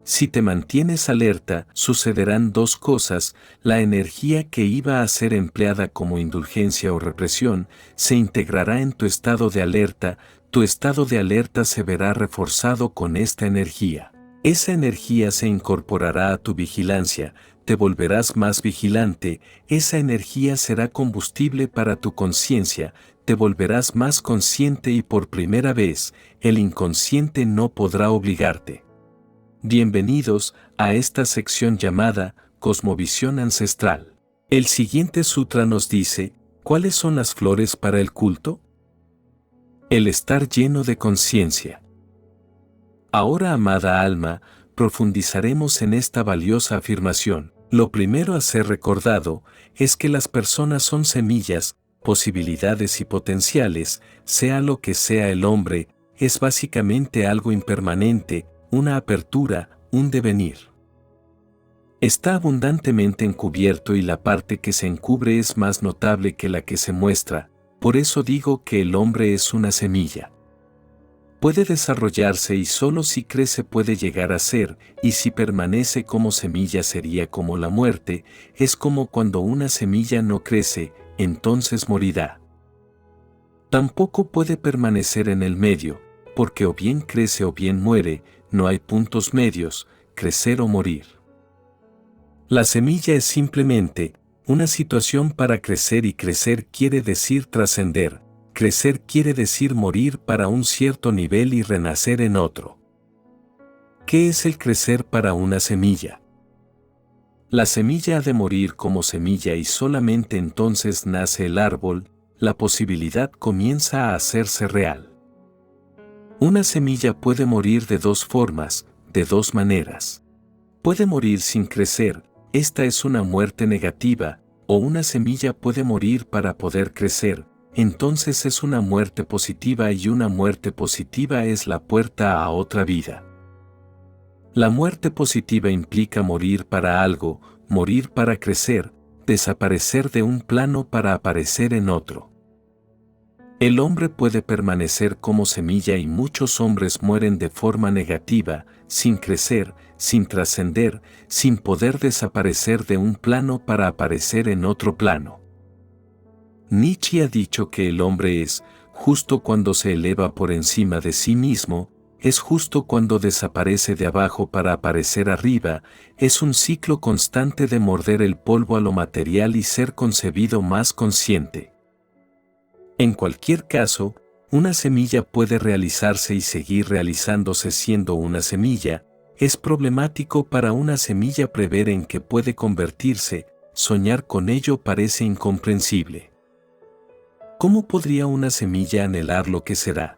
Si te mantienes alerta, sucederán dos cosas: la energía que iba a ser empleada como indulgencia o represión se integrará en tu estado de alerta, tu estado de alerta se verá reforzado con esta energía. Esa energía se incorporará a tu vigilancia, te volverás más vigilante, esa energía será combustible para tu conciencia, te volverás más consciente y por primera vez, el inconsciente no podrá obligarte. Bienvenidos a esta sección llamada Cosmovisión Ancestral. El siguiente sutra nos dice, ¿cuáles son las flores para el culto? El estar lleno de conciencia. Ahora, amada alma, profundizaremos en esta valiosa afirmación. Lo primero a ser recordado es que las personas son semillas, posibilidades y potenciales, sea lo que sea el hombre, es básicamente algo impermanente, una apertura, un devenir. Está abundantemente encubierto y la parte que se encubre es más notable que la que se muestra, por eso digo que el hombre es una semilla. Puede desarrollarse y solo si crece puede llegar a ser, y si permanece como semilla sería como la muerte, es como cuando una semilla no crece, entonces morirá. Tampoco puede permanecer en el medio, porque o bien crece o bien muere, no hay puntos medios, crecer o morir. La semilla es simplemente una situación para crecer y crecer quiere decir trascender. Crecer quiere decir morir para un cierto nivel y renacer en otro. ¿Qué es el crecer para una semilla? La semilla ha de morir como semilla y solamente entonces nace el árbol, la posibilidad comienza a hacerse real. Una semilla puede morir de dos formas, de dos maneras. Puede morir sin crecer, esta es una muerte negativa, o una semilla puede morir para poder crecer, entonces es una muerte positiva y una muerte positiva es la puerta a otra vida. La muerte positiva implica morir para algo, morir para crecer, desaparecer de un plano para aparecer en otro. El hombre puede permanecer como semilla y muchos hombres mueren de forma negativa, sin crecer, sin trascender, sin poder desaparecer de un plano para aparecer en otro plano. Nietzsche ha dicho que el hombre es, justo cuando se eleva por encima de sí mismo, es justo cuando desaparece de abajo para aparecer arriba, es un ciclo constante de morder el polvo a lo material y ser concebido más consciente. En cualquier caso, una semilla puede realizarse y seguir realizándose siendo una semilla, es problemático para una semilla prever en qué puede convertirse, soñar con ello parece incomprensible. ¿Cómo podría una semilla anhelar lo que será?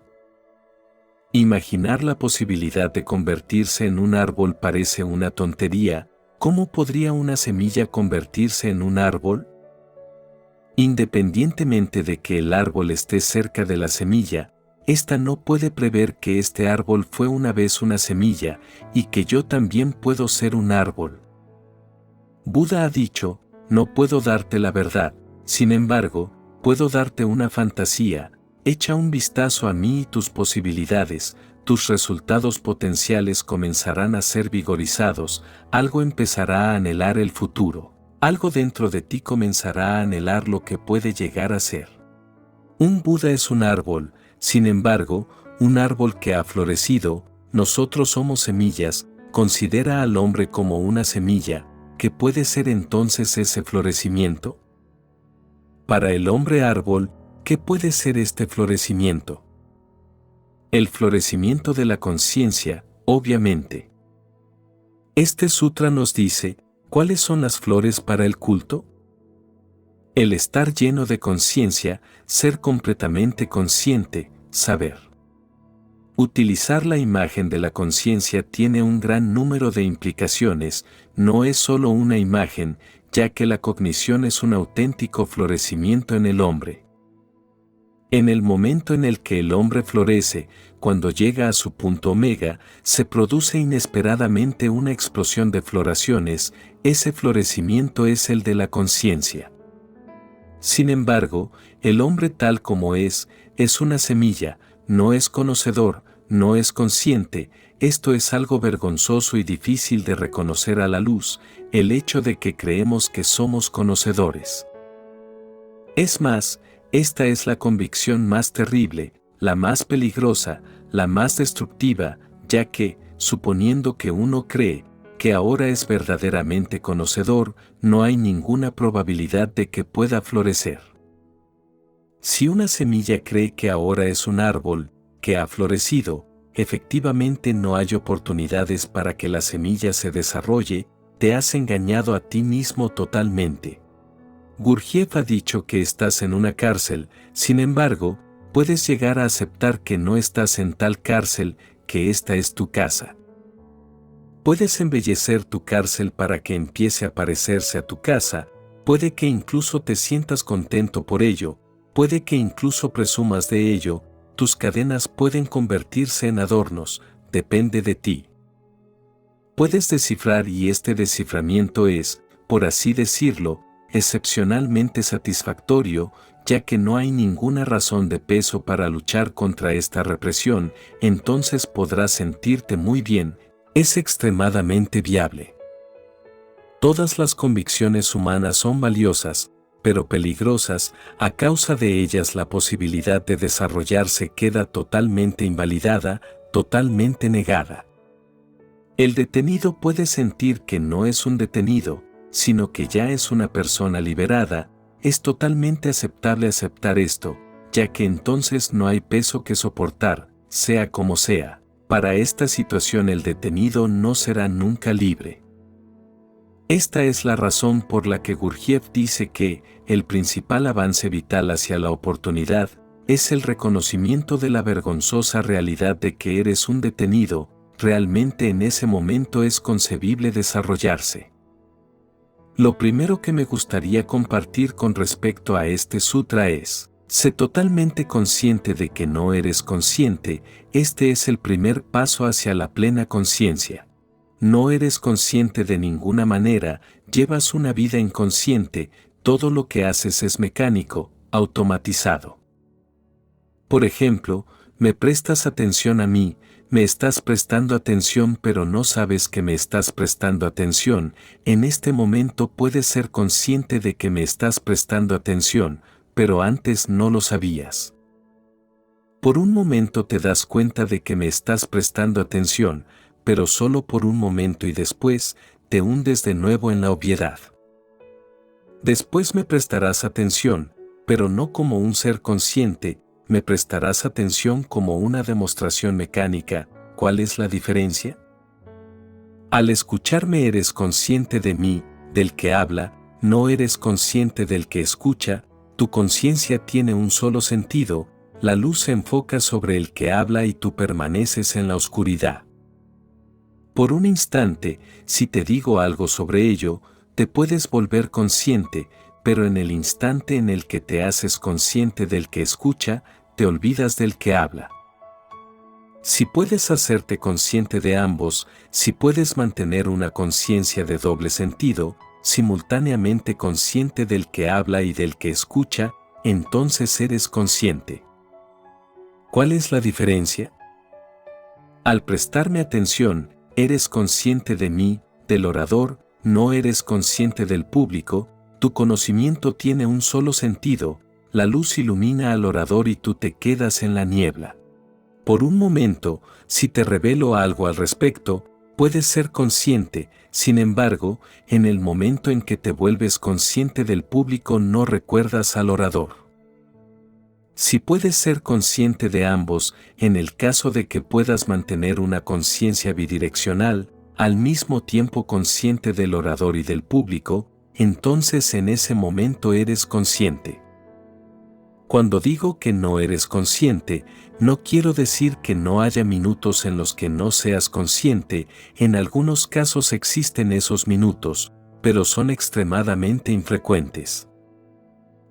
Imaginar la posibilidad de convertirse en un árbol parece una tontería. ¿Cómo podría una semilla convertirse en un árbol? Independientemente de que el árbol esté cerca de la semilla, ésta no puede prever que este árbol fue una vez una semilla y que yo también puedo ser un árbol. Buda ha dicho, no puedo darte la verdad, sin embargo, puedo darte una fantasía, echa un vistazo a mí y tus posibilidades, tus resultados potenciales comenzarán a ser vigorizados, algo empezará a anhelar el futuro, algo dentro de ti comenzará a anhelar lo que puede llegar a ser. Un Buda es un árbol, sin embargo, un árbol que ha florecido, nosotros somos semillas, considera al hombre como una semilla, ¿qué puede ser entonces ese florecimiento? Para el hombre árbol, ¿qué puede ser este florecimiento? El florecimiento de la conciencia, obviamente. Este sutra nos dice, ¿cuáles son las flores para el culto? El estar lleno de conciencia, ser completamente consciente, saber. Utilizar la imagen de la conciencia tiene un gran número de implicaciones, no es solo una imagen, ya que la cognición es un auténtico florecimiento en el hombre. En el momento en el que el hombre florece, cuando llega a su punto omega, se produce inesperadamente una explosión de floraciones, ese florecimiento es el de la conciencia. Sin embargo, el hombre tal como es una semilla, no es conocedor, no es consciente, esto es algo vergonzoso y difícil de reconocer a la luz, el hecho de que creemos que somos conocedores. Es más, esta es la convicción más terrible, la más peligrosa, la más destructiva, ya que, suponiendo que uno cree que ahora es verdaderamente conocedor, no hay ninguna probabilidad de que pueda florecer. Si una semilla cree que ahora es un árbol, que ha florecido, efectivamente no hay oportunidades para que la semilla se desarrolle, te has engañado a ti mismo totalmente. Gurdjieff ha dicho que estás en una cárcel, sin embargo, puedes llegar a aceptar que no estás en tal cárcel, que esta es tu casa. Puedes embellecer tu cárcel para que empiece a parecerse a tu casa, puede que incluso te sientas contento por ello, puede que incluso presumas de ello, tus cadenas pueden convertirse en adornos, depende de ti. Puedes descifrar y este desciframiento es, por así decirlo, excepcionalmente satisfactorio, ya que no hay ninguna razón de peso para luchar contra esta represión, entonces podrás sentirte muy bien, es extremadamente viable. Todas las convicciones humanas son valiosas, pero peligrosas, a causa de ellas la posibilidad de desarrollarse queda totalmente invalidada, totalmente negada. El detenido puede sentir que no es un detenido, sino que ya es una persona liberada, es totalmente aceptable aceptar esto, ya que entonces no hay peso que soportar, sea como sea. Para esta situación el detenido no será nunca libre. Esta es la razón por la que Gurdjieff dice que el principal avance vital hacia la oportunidad es el reconocimiento de la vergonzosa realidad de que eres un detenido, realmente en ese momento es concebible desarrollarse. Lo primero que me gustaría compartir con respecto a este sutra es: sé totalmente consciente de que no eres consciente, este es el primer paso hacia la plena conciencia. No eres consciente de ninguna manera, llevas una vida inconsciente, todo lo que haces es mecánico, automatizado. Por ejemplo, me prestas atención a mí, me estás prestando atención pero no sabes que me estás prestando atención, en este momento puedes ser consciente de que me estás prestando atención, pero antes no lo sabías. Por un momento te das cuenta de que me estás prestando atención, pero solo por un momento y después te hundes de nuevo en la obviedad. Después me prestarás atención, pero no como un ser consciente, me prestarás atención como una demostración mecánica. ¿Cuál es la diferencia? Al escucharme eres consciente de mí, del que habla, no eres consciente del que escucha, tu conciencia tiene un solo sentido, la luz se enfoca sobre el que habla y tú permaneces en la oscuridad. Por un instante, si te digo algo sobre ello, te puedes volver consciente, pero en el instante en el que te haces consciente del que escucha, te olvidas del que habla. Si puedes hacerte consciente de ambos, si puedes mantener una conciencia de doble sentido, simultáneamente consciente del que habla y del que escucha, entonces eres consciente. ¿Cuál es la diferencia? Al prestarme atención, eres consciente de mí, del orador, no eres consciente del público, tu conocimiento tiene un solo sentido, la luz ilumina al orador y tú te quedas en la niebla. Por un momento, si te revelo algo al respecto, puedes ser consciente, sin embargo, en el momento en que te vuelves consciente del público no recuerdas al orador. Si puedes ser consciente de ambos, en el caso de que puedas mantener una conciencia bidireccional, al mismo tiempo consciente del orador y del público, entonces en ese momento eres consciente. Cuando digo que no eres consciente, no quiero decir que no haya minutos en los que no seas consciente, en algunos casos existen esos minutos, pero son extremadamente infrecuentes.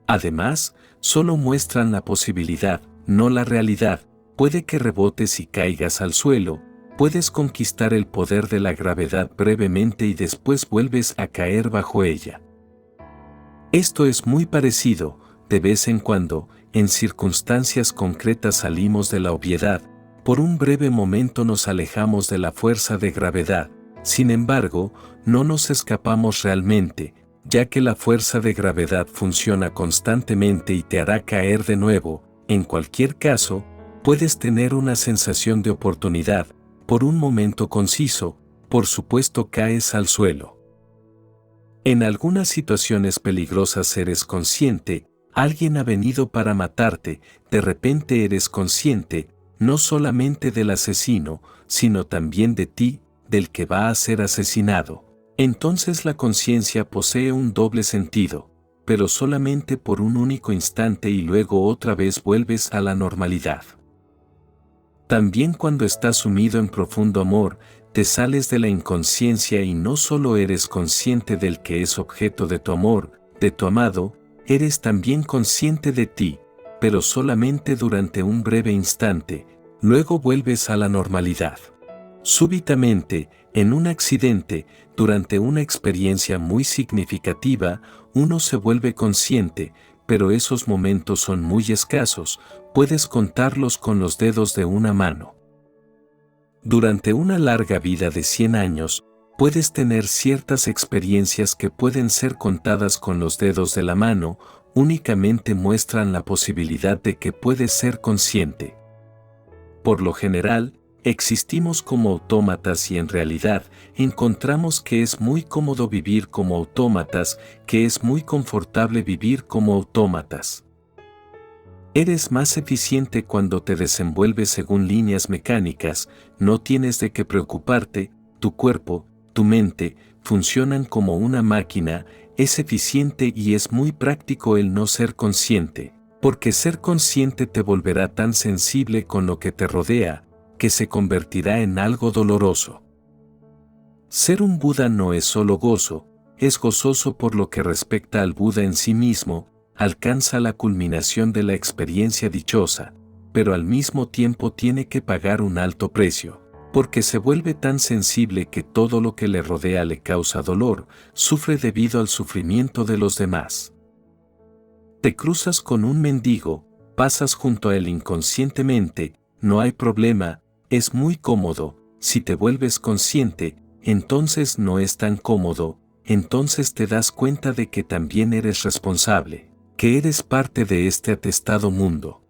Además, solo muestran la posibilidad, no la realidad, puede que rebotes y caigas al suelo, puedes conquistar el poder de la gravedad brevemente y después vuelves a caer bajo ella. Esto es muy parecido, de vez en cuando, en circunstancias concretas salimos de la obviedad, Por un breve momento nos alejamos de la fuerza de gravedad, sin embargo, no nos escapamos realmente, ya que la fuerza de gravedad funciona constantemente y te hará caer de nuevo. En cualquier caso, puedes tener una sensación de oportunidad, por un momento conciso, por supuesto caes al suelo. En algunas situaciones peligrosas eres consciente, alguien ha venido para matarte, de repente eres consciente, no solamente del asesino, sino también de ti, del que va a ser asesinado. Entonces la conciencia posee un doble sentido, pero solamente por un único instante y luego otra vez vuelves a la normalidad. También cuando estás sumido en profundo amor, te sales de la inconsciencia y no solo eres consciente del que es objeto de tu amor, de tu amado, eres también consciente de ti, pero solamente durante un breve instante, luego vuelves a la normalidad. Súbitamente, en un accidente, durante una experiencia muy significativa, uno se vuelve consciente, pero esos momentos son muy escasos, puedes contarlos con los dedos de una mano. Durante una larga vida de 100 años, puedes tener ciertas experiencias que pueden ser contadas con los dedos de la mano, únicamente muestran la posibilidad de que puedes ser consciente. Por lo general, existimos como autómatas y en realidad encontramos que es muy cómodo vivir como autómatas, que es muy confortable vivir como autómatas. Eres más eficiente cuando te desenvuelves según líneas mecánicas, no tienes de qué preocuparte, tu cuerpo, tu mente, funcionan como una máquina, es eficiente y es muy práctico el no ser consciente, porque ser consciente te volverá tan sensible con lo que te rodea, que se convertirá en algo doloroso. Ser un Buda no es solo gozo, es gozoso por lo que respecta al Buda en sí mismo, alcanza la culminación de la experiencia dichosa, pero al mismo tiempo tiene que pagar un alto precio, porque se vuelve tan sensible que todo lo que le rodea le causa dolor, sufre debido al sufrimiento de los demás. Te cruzas con un mendigo, pasas junto a él inconscientemente, no hay problema, es muy cómodo, si te vuelves consciente, entonces no es tan cómodo, entonces te das cuenta de que también eres responsable, que eres parte de este atestado mundo.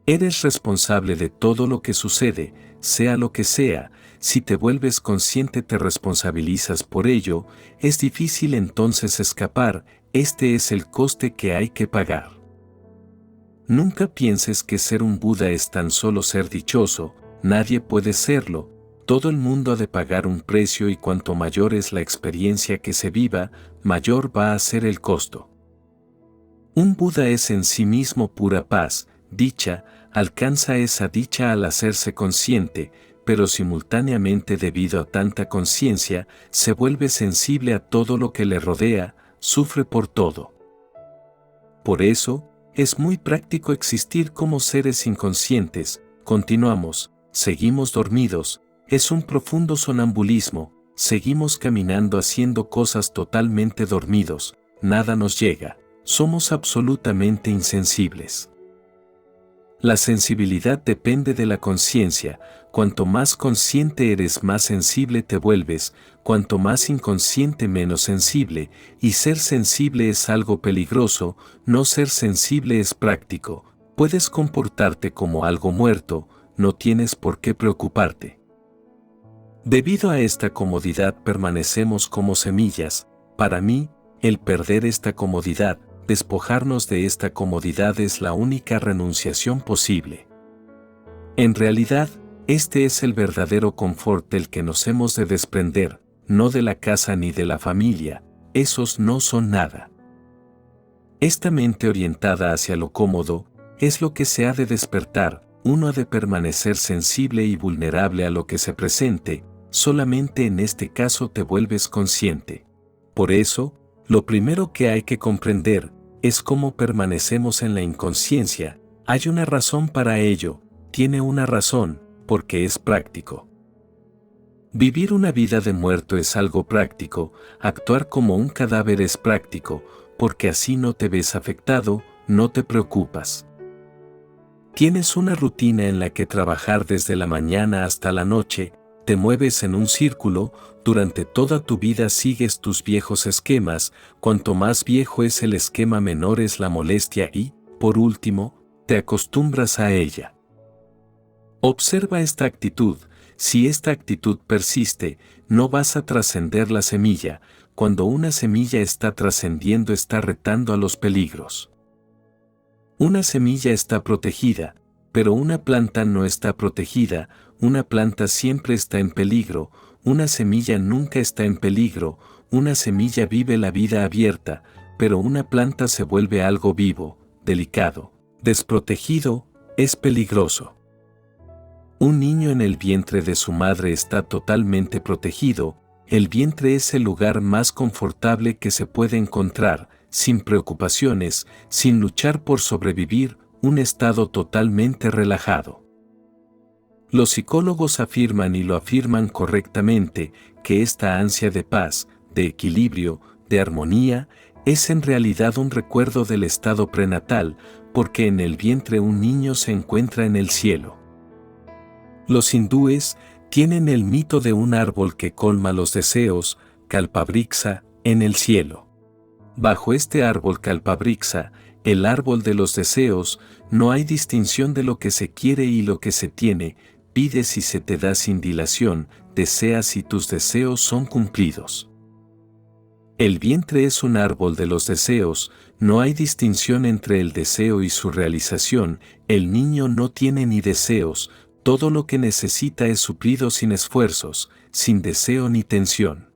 Eres responsable de todo lo que sucede, sea lo que sea, si te vuelves consciente te responsabilizas por ello, es difícil entonces escapar, este es el coste que hay que pagar. Nunca pienses que ser un Buda es tan solo ser dichoso, nadie puede serlo, todo el mundo ha de pagar un precio y cuanto mayor es la experiencia que se viva, mayor va a ser el costo. Un Buda es en sí mismo pura paz, dicha, alcanza esa dicha al hacerse consciente, pero simultáneamente debido a tanta conciencia, se vuelve sensible a todo lo que le rodea, sufre por todo. Por eso, es muy práctico existir como seres inconscientes, continuamos, seguimos dormidos, es un profundo sonambulismo, seguimos caminando haciendo cosas totalmente dormidos, nada nos llega, somos absolutamente insensibles. La sensibilidad depende de la conciencia, cuanto más consciente eres más sensible te vuelves, cuanto más inconsciente menos sensible, y ser sensible es algo peligroso, no ser sensible es práctico, puedes comportarte como algo muerto, no tienes por qué preocuparte. Debido a esta comodidad permanecemos como semillas, para mí, el perder esta comodidad, despojarnos de esta comodidad es la única renunciación posible. En realidad, este es el verdadero confort del que nos hemos de desprender, no de la casa ni de la familia, esos no son nada. Esta mente orientada hacia lo cómodo, es lo que se ha de despertar, uno ha de permanecer sensible y vulnerable a lo que se presente, solamente en este caso te vuelves consciente. Por eso, lo primero que hay que comprender, es cómo permanecemos en la inconsciencia, hay una razón para ello, tiene una razón, porque es práctico. Vivir una vida de muerto es algo práctico, actuar como un cadáver es práctico, porque así no te ves afectado, no te preocupas. Tienes una rutina en la que trabajar desde la mañana hasta la noche, te mueves en un círculo, durante toda tu vida sigues tus viejos esquemas, cuanto más viejo es el esquema menor es la molestia y, por último, te acostumbras a ella. Observa esta actitud. Si esta actitud persiste, no vas a trascender la semilla. Cuando una semilla está trascendiendo, está retando a los peligros. Una semilla está protegida, pero una planta no está protegida. Una planta siempre está en peligro, una semilla nunca está en peligro. Una semilla vive la vida abierta, pero una planta se vuelve algo vivo, delicado, desprotegido, es peligroso. Un niño en el vientre de su madre está totalmente protegido. El vientre es el lugar más confortable que se puede encontrar, sin preocupaciones, sin luchar por sobrevivir, un estado totalmente relajado. Los psicólogos afirman y lo afirman correctamente, que esta ansia de paz, de equilibrio, de armonía, es en realidad un recuerdo del estado prenatal, porque en el vientre un niño se encuentra en el cielo. Los hindúes tienen el mito de un árbol que colma los deseos, Kalpavriksa, en el cielo. Bajo este árbol Kalpavriksa, el árbol de los deseos, no hay distinción de lo que se quiere y lo que se tiene, pides y se te da sin dilación, deseas y tus deseos son cumplidos. El vientre es un árbol de los deseos, no hay distinción entre el deseo y su realización, el niño no tiene ni deseos, todo lo que necesita es suplido sin esfuerzos, sin deseo ni tensión.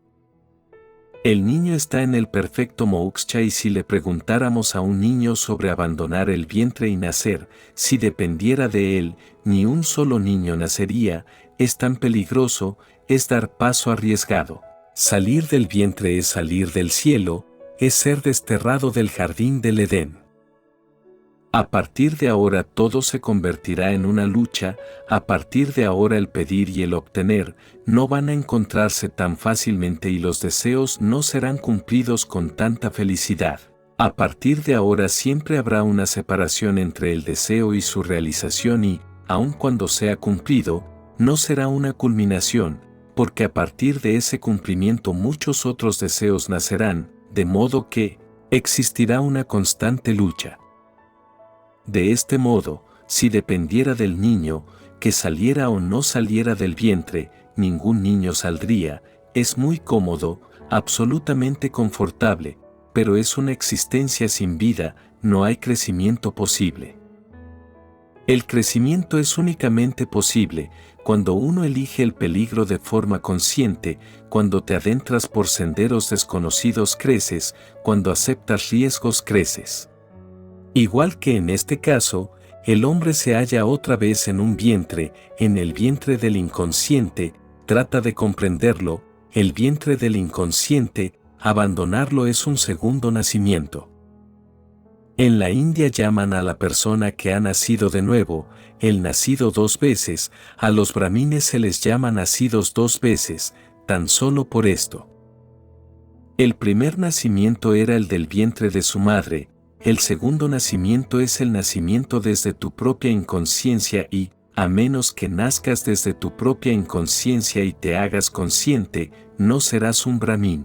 El niño está en el perfecto moksha y si le preguntáramos a un niño sobre abandonar el vientre y nacer, si dependiera de él, ni un solo niño nacería, es tan peligroso, es dar paso arriesgado. Salir del vientre es salir del cielo, es ser desterrado del jardín del Edén. A partir de ahora todo se convertirá en una lucha, a partir de ahora el pedir y el obtener no van a encontrarse tan fácilmente y los deseos no serán cumplidos con tanta felicidad. A partir de ahora siempre habrá una separación entre el deseo y su realización y, aun cuando sea cumplido, no será una culminación, porque a partir de ese cumplimiento muchos otros deseos nacerán, de modo que existirá una constante lucha. De este modo, si dependiera del niño, que saliera o no saliera del vientre, ningún niño saldría, es muy cómodo, absolutamente confortable, pero es una existencia sin vida, no hay crecimiento posible. El crecimiento es únicamente posible cuando uno elige el peligro de forma consciente, cuando te adentras por senderos desconocidos creces, cuando aceptas riesgos creces. Igual que en este caso, el hombre se halla otra vez en un vientre, en el vientre del inconsciente, trata de comprenderlo, el vientre del inconsciente, abandonarlo es un segundo nacimiento. En la India llaman a la persona que ha nacido de nuevo, el nacido dos veces, a los brahmines se les llama nacidos dos veces, tan solo por esto. El primer nacimiento era el del vientre de su madre, el segundo nacimiento es el nacimiento desde tu propia inconsciencia y, a menos que nazcas desde tu propia inconsciencia y te hagas consciente, no serás un brahmin.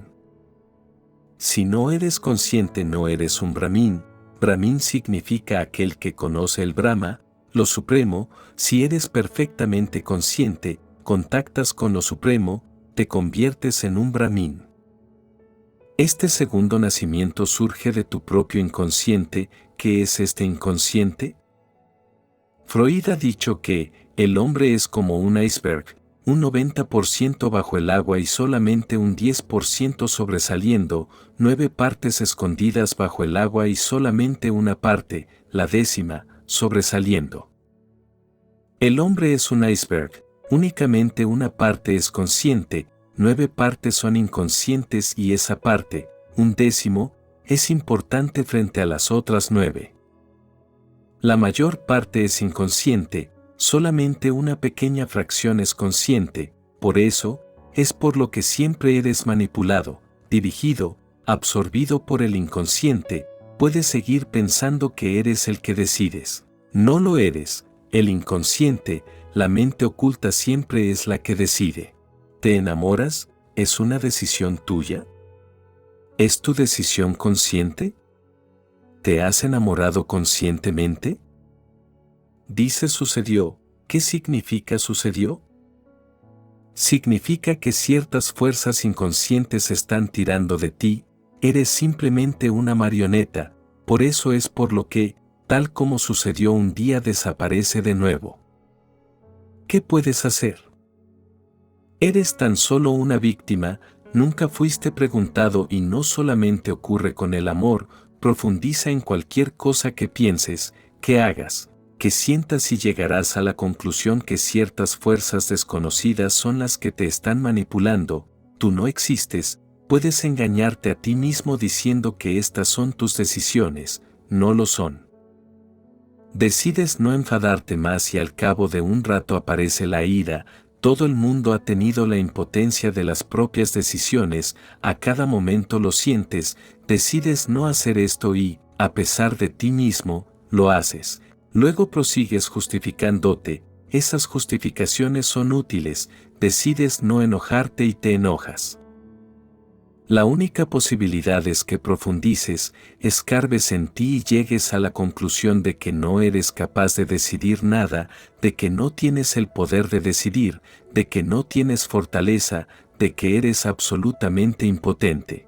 Si no eres consciente no eres un brahmin. Brahmin significa aquel que conoce el Brahma, lo supremo. Si eres perfectamente consciente, contactas con lo supremo, te conviertes en un brahmin. Este segundo nacimiento surge de tu propio inconsciente. ¿Qué es este inconsciente? Freud ha dicho que el hombre es como un iceberg, un 90% bajo el agua y solamente un 10% sobresaliendo, 9 partes escondidas bajo el agua y solamente una parte, la décima, sobresaliendo. El hombre es un iceberg, únicamente una parte es consciente, 9 partes son inconscientes y esa parte, un décimo, es importante frente a las otras 9. La mayor parte es inconsciente, solamente una pequeña fracción es consciente, por eso, es por lo que siempre eres manipulado, dirigido, absorbido por el inconsciente, puedes seguir pensando que eres el que decides. No lo eres. El inconsciente, la mente oculta siempre es la que decide. ¿Te enamoras? ¿Es una decisión tuya? ¿Es tu decisión consciente? ¿Te has enamorado conscientemente? Dice sucedió. ¿Qué significa sucedió? Significa que ciertas fuerzas inconscientes están tirando de ti, eres simplemente una marioneta, por eso es por lo que, tal como sucedió un día, desaparece de nuevo. ¿Qué puedes hacer? Eres tan solo una víctima, nunca fuiste preguntado y no solamente ocurre con el amor, profundiza en cualquier cosa que pienses, que hagas, que sientas y llegarás a la conclusión que ciertas fuerzas desconocidas son las que te están manipulando, tú no existes, puedes engañarte a ti mismo diciendo que estas son tus decisiones, no lo son. Decides no enfadarte más y al cabo de un rato aparece la ira. Todo el mundo ha tenido la impotencia de las propias decisiones, a cada momento lo sientes, decides no hacer esto y, a pesar de ti mismo, lo haces. Luego prosigues justificándote, esas justificaciones son útiles, decides no enojarte y te enojas. La única posibilidad es que profundices, escarbes en ti y llegues a la conclusión de que no eres capaz de decidir nada, de que no tienes el poder de decidir, de que no tienes fortaleza, de que eres absolutamente impotente.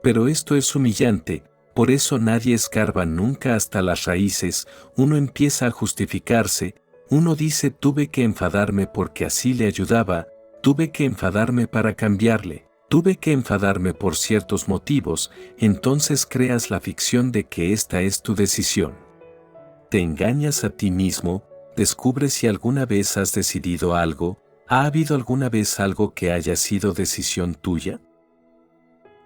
Pero esto es humillante, por eso nadie escarba nunca hasta las raíces, uno empieza a justificarse, uno dice tuve que enfadarme porque así le ayudaba, tuve que enfadarme para cambiarle. Tuve que enfadarme por ciertos motivos, entonces creas la ficción de que esta es tu decisión. Te engañas a ti mismo, descubres si alguna vez has decidido algo, ¿ha habido alguna vez algo que haya sido decisión tuya?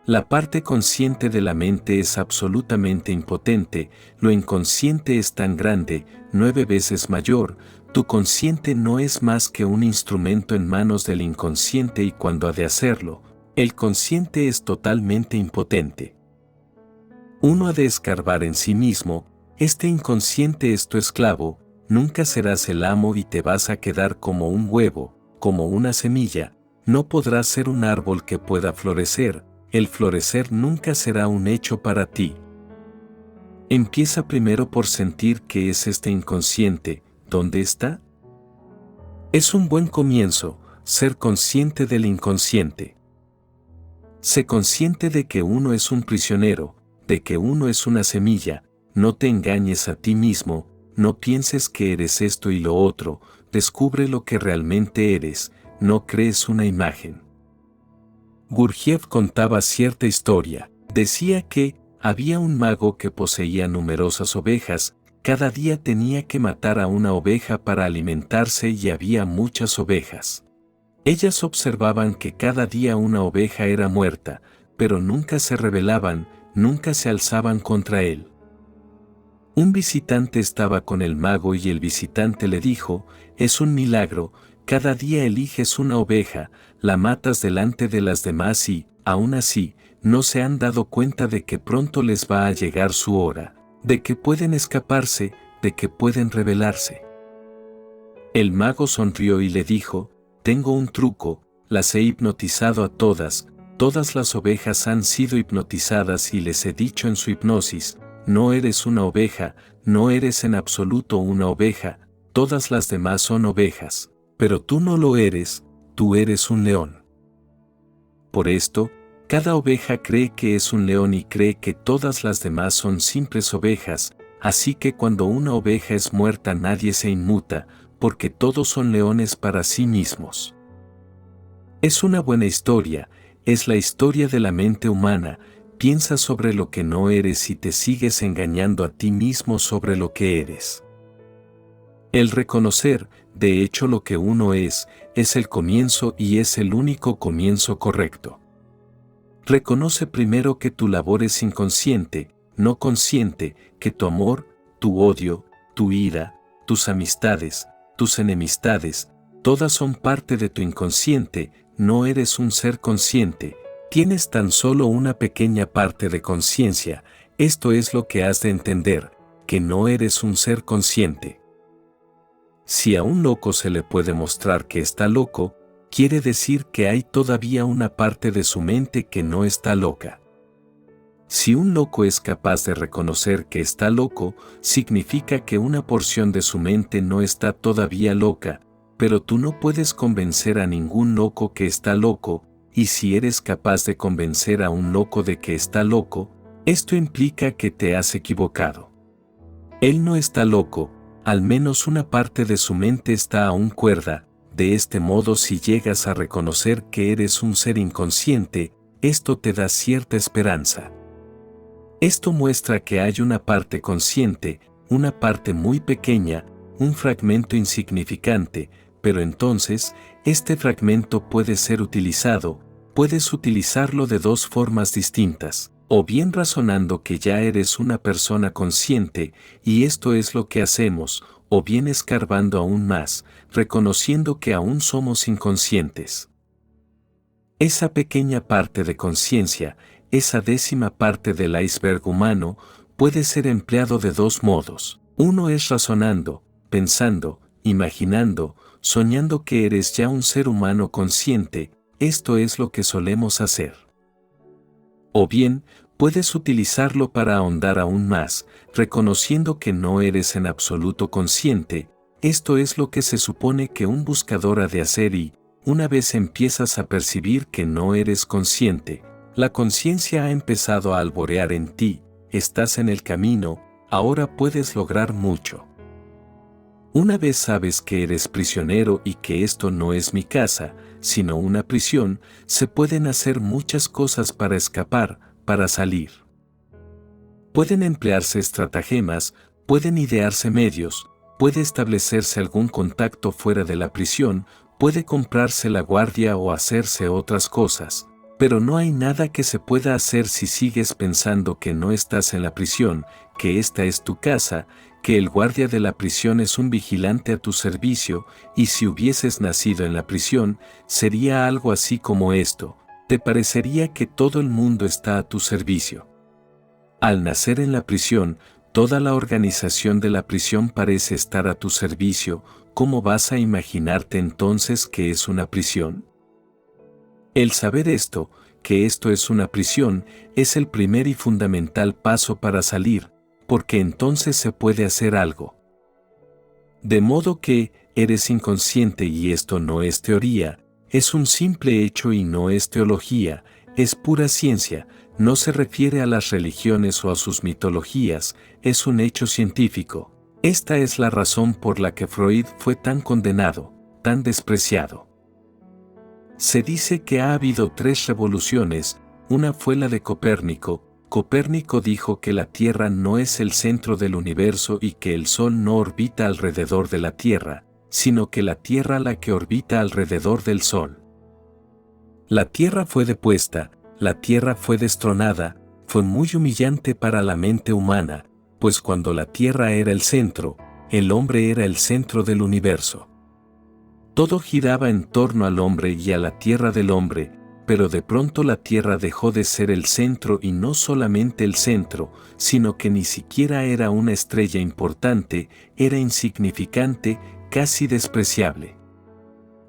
La parte consciente de la mente es absolutamente impotente, lo inconsciente es tan grande, 9 veces mayor, tu consciente no es más que un instrumento en manos del inconsciente y cuando ha de hacerlo, el consciente es totalmente impotente. Uno ha de escarbar en sí mismo, este inconsciente es tu esclavo, nunca serás el amo y te vas a quedar como un huevo, como una semilla, no podrás ser un árbol que pueda florecer, el florecer nunca será un hecho para ti. Empieza primero por sentir qué es este inconsciente, ¿dónde está? Es un buen comienzo, ser consciente del inconsciente. Sé consciente de que uno es un prisionero, de que uno es una semilla, no te engañes a ti mismo, no pienses que eres esto y lo otro, descubre lo que realmente eres, no crees una imagen. Gurdjieff contaba cierta historia, decía que había un mago que poseía numerosas ovejas, cada día tenía que matar a una oveja para alimentarse y había muchas ovejas. Ellas observaban que cada día una oveja era muerta, pero nunca se rebelaban, nunca se alzaban contra él. Un visitante estaba con el mago y el visitante le dijo, es un milagro, cada día eliges una oveja, la matas delante de las demás y, aún así, no se han dado cuenta de que pronto les va a llegar su hora, de que pueden escaparse, de que pueden rebelarse. El mago sonrió y le dijo, tengo un truco, las he hipnotizado a todas, todas las ovejas han sido hipnotizadas y les he dicho en su hipnosis, no eres una oveja, no eres en absoluto una oveja, todas las demás son ovejas, pero tú no lo eres, tú eres un león. Por esto, cada oveja cree que es un león y cree que todas las demás son simples ovejas, así que cuando una oveja es muerta nadie se inmuta, porque todos son leones para sí mismos. Es una buena historia, es la historia de la mente humana, piensa sobre lo que no eres y te sigues engañando a ti mismo sobre lo que eres. El reconocer, de hecho lo que uno es el comienzo y es el único comienzo correcto. Reconoce primero que tu labor es inconsciente, no consciente, que tu amor, tu odio, tu ira, tus amistades, tus enemistades, todas son parte de tu inconsciente, no eres un ser consciente, tienes tan solo una pequeña parte de conciencia, esto es lo que has de entender, que no eres un ser consciente. Si a un loco se le puede mostrar que está loco, quiere decir que hay todavía una parte de su mente que no está loca. Si un loco es capaz de reconocer que está loco, significa que una porción de su mente no está todavía loca, pero tú no puedes convencer a ningún loco que está loco, y si eres capaz de convencer a un loco de que está loco, esto implica que te has equivocado. Él no está loco, al menos una parte de su mente está aún cuerda. De este modo, si llegas a reconocer que eres un ser inconsciente, esto te da cierta esperanza. Esto muestra que hay una parte consciente, una parte muy pequeña, un fragmento insignificante, pero entonces, este fragmento puede ser utilizado, puedes utilizarlo de dos formas distintas, o bien razonando que ya eres una persona consciente, y esto es lo que hacemos, o bien escarbando aún más, reconociendo que aún somos inconscientes. Esa pequeña parte de conciencia, esa décima parte del iceberg humano, puede ser empleado de dos modos. Uno es razonando, pensando, imaginando, soñando que eres ya un ser humano consciente, esto es lo que solemos hacer. O bien, puedes utilizarlo para ahondar aún más, reconociendo que no eres en absoluto consciente, esto es lo que se supone que un buscador ha de hacer y, una vez empiezas a percibir que no eres consciente, la conciencia ha empezado a alborear en ti, estás en el camino, ahora puedes lograr mucho. Una vez sabes que eres prisionero y que esto no es mi casa, sino una prisión, se pueden hacer muchas cosas para escapar, para salir. Pueden emplearse estratagemas, pueden idearse medios, puede establecerse algún contacto fuera de la prisión, puede comprarse la guardia o hacerse otras cosas. Pero no hay nada que se pueda hacer si sigues pensando que no estás en la prisión, que esta es tu casa, que el guardia de la prisión es un vigilante a tu servicio, y si hubieses nacido en la prisión, sería algo así como esto, te parecería que todo el mundo está a tu servicio. Al nacer en la prisión, toda la organización de la prisión parece estar a tu servicio, ¿cómo vas a imaginarte entonces que es una prisión? El saber esto, que esto es una prisión, es el primer y fundamental paso para salir, porque entonces se puede hacer algo. De modo que, eres inconsciente y esto no es teoría, es un simple hecho y no es teología, es pura ciencia, no se refiere a las religiones o a sus mitologías, es un hecho científico. Esta es la razón por la que Freud fue tan condenado, tan despreciado. Se dice que ha habido 3 revoluciones, una fue la de Copérnico. Copérnico dijo que la Tierra no es el centro del universo y que el Sol no orbita alrededor de la Tierra, sino que la Tierra la que orbita alrededor del Sol. La Tierra fue depuesta, la Tierra fue destronada, fue muy humillante para la mente humana, pues cuando la Tierra era el centro, el hombre era el centro del universo. Todo giraba en torno al hombre y a la tierra del hombre, pero de pronto la tierra dejó de ser el centro y no solamente el centro, sino que ni siquiera era una estrella importante, era insignificante, casi despreciable.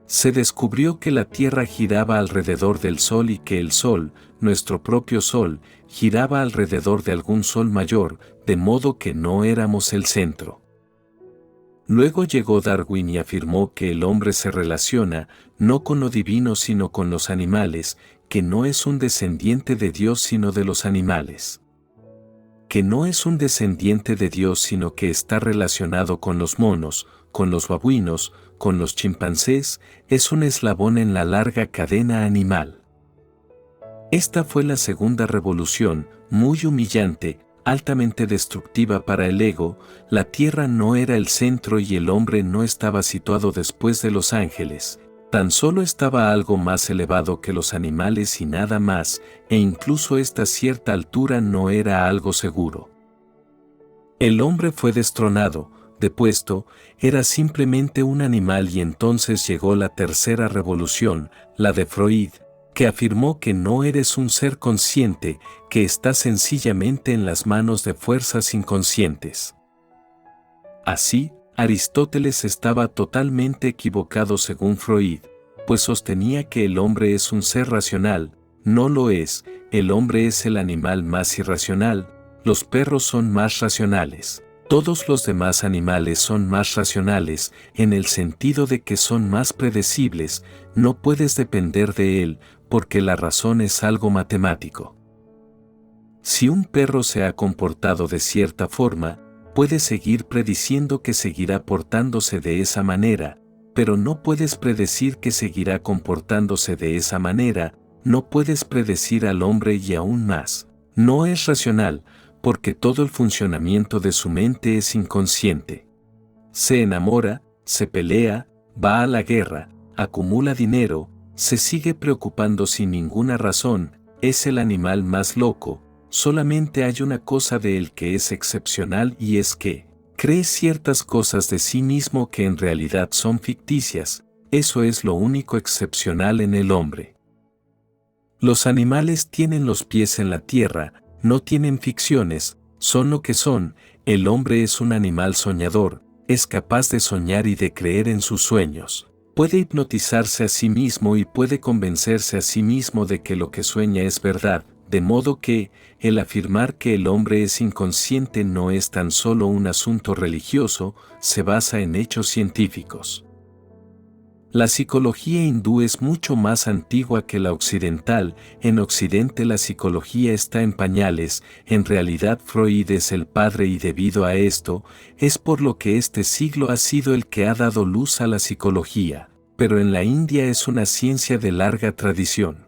Se descubrió que la tierra giraba alrededor del sol y que el sol, nuestro propio sol, giraba alrededor de algún sol mayor, de modo que no éramos el centro. Luego llegó Darwin y afirmó que el hombre se relaciona, no con lo divino sino con los animales, que no es un descendiente de Dios sino de los animales. Que no es un descendiente de Dios sino que está relacionado con los monos, con los babuinos, con los chimpancés, es un eslabón en la larga cadena animal. Esta fue la segunda revolución, muy humillante, altamente destructiva para el ego, la tierra no era el centro y el hombre no estaba situado después de los ángeles, tan solo estaba algo más elevado que los animales y nada más, e incluso esta cierta altura no era algo seguro. El hombre fue destronado, depuesto, era simplemente un animal y entonces llegó la tercera revolución, la de Freud, que afirmó que no eres un ser consciente, que estás sencillamente en las manos de fuerzas inconscientes. Así, Aristóteles estaba totalmente equivocado según Freud, pues sostenía que el hombre es un ser racional. No lo es, el hombre es el animal más irracional, los perros son más racionales. Todos los demás animales son más racionales, en el sentido de que son más predecibles, no puedes depender de él, porque la razón es algo matemático. Si un perro se ha comportado de cierta forma, puedes seguir prediciendo que seguirá portándose de esa manera, pero no puedes predecir que seguirá comportándose de esa manera, no puedes predecir al hombre y aún más. No es racional, porque todo el funcionamiento de su mente es inconsciente. Se enamora, se pelea, va a la guerra, acumula dinero, se sigue preocupando sin ninguna razón, es el animal más loco. Solamente hay una cosa de él que es excepcional y es que cree ciertas cosas de sí mismo que en realidad son ficticias. Eso es lo único excepcional en el hombre. Los animales tienen los pies en la tierra, no tienen ficciones, son lo que son. El hombre es un animal soñador, es capaz de soñar y de creer en sus sueños. Puede hipnotizarse a sí mismo y puede convencerse a sí mismo de que lo que sueña es verdad. De modo que, el afirmar que el hombre es inconsciente no es tan solo un asunto religioso, se basa en hechos científicos. La psicología hindú es mucho más antigua que la occidental. En Occidente la psicología está en pañales, en realidad Freud es el padre y debido a esto, es por lo que este siglo ha sido el que ha dado luz a la psicología, pero en la India es una ciencia de larga tradición.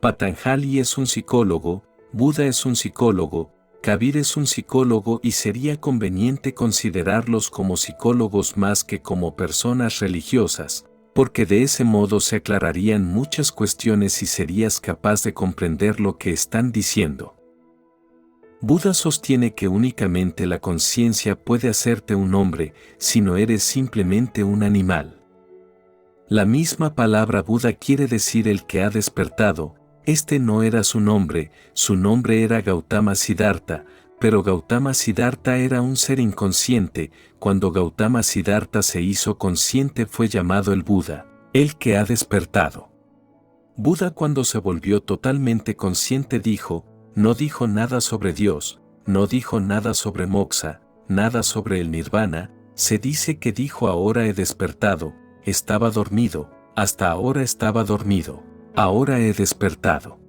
Patanjali es un psicólogo, Buda es un psicólogo, Kabir es un psicólogo y sería conveniente considerarlos como psicólogos más que como personas religiosas, porque de ese modo se aclararían muchas cuestiones y serías capaz de comprender lo que están diciendo. Buda sostiene que únicamente la conciencia puede hacerte un hombre, si no eres simplemente un animal. La misma palabra Buda quiere decir el que ha despertado. Este no era su nombre era Gautama Siddhartha, pero Gautama Siddhartha era un ser inconsciente. Cuando Gautama Siddhartha se hizo consciente fue llamado el Buda, el que ha despertado. Buda cuando se volvió totalmente consciente no dijo nada sobre Dios, no dijo nada sobre moksha, nada sobre el nirvana, se dice que dijo ahora he despertado, estaba dormido, hasta ahora estaba dormido. Ahora he despertado.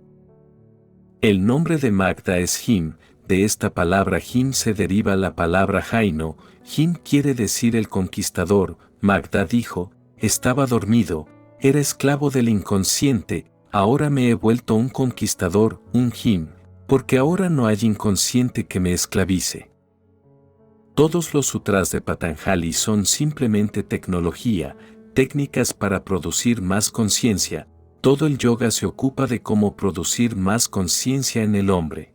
El nombre de Magda es Him, de esta palabra Him se deriva la palabra Jaino, Him quiere decir el conquistador. Magda dijo, estaba dormido, era esclavo del inconsciente, ahora me he vuelto un conquistador, un Him, porque ahora no hay inconsciente que me esclavice. Todos los sutras de Patanjali son simplemente tecnología, técnicas para producir más conciencia. Todo el yoga se ocupa de cómo producir más conciencia en el hombre.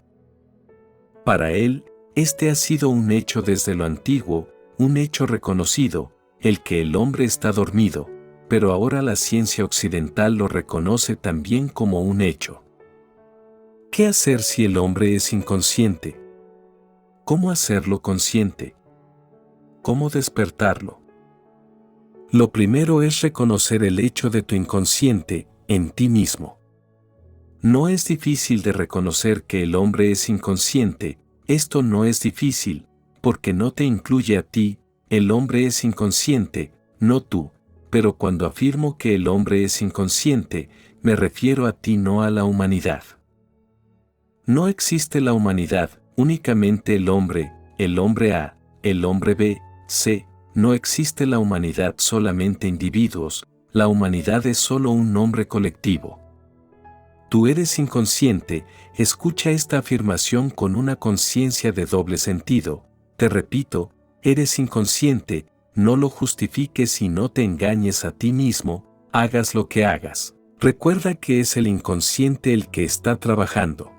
Para él, este ha sido un hecho desde lo antiguo, un hecho reconocido, el que el hombre está dormido, pero ahora la ciencia occidental lo reconoce también como un hecho. ¿Qué hacer si el hombre es inconsciente? ¿Cómo hacerlo consciente? ¿Cómo despertarlo? Lo primero es reconocer el hecho de tu inconsciente en ti mismo. No es difícil de reconocer que el hombre es inconsciente, esto no es difícil, porque no te incluye a ti, el hombre es inconsciente, no tú, pero cuando afirmo que el hombre es inconsciente, me refiero a ti, no a la humanidad. No existe la humanidad, únicamente el hombre A, el hombre B, C, no existe la humanidad solamente individuos, la humanidad es solo un nombre colectivo. Tú eres inconsciente, escucha esta afirmación con una conciencia de doble sentido. Te repito, eres inconsciente, no lo justifiques y no te engañes a ti mismo, hagas lo que hagas. Recuerda que es el inconsciente el que está trabajando.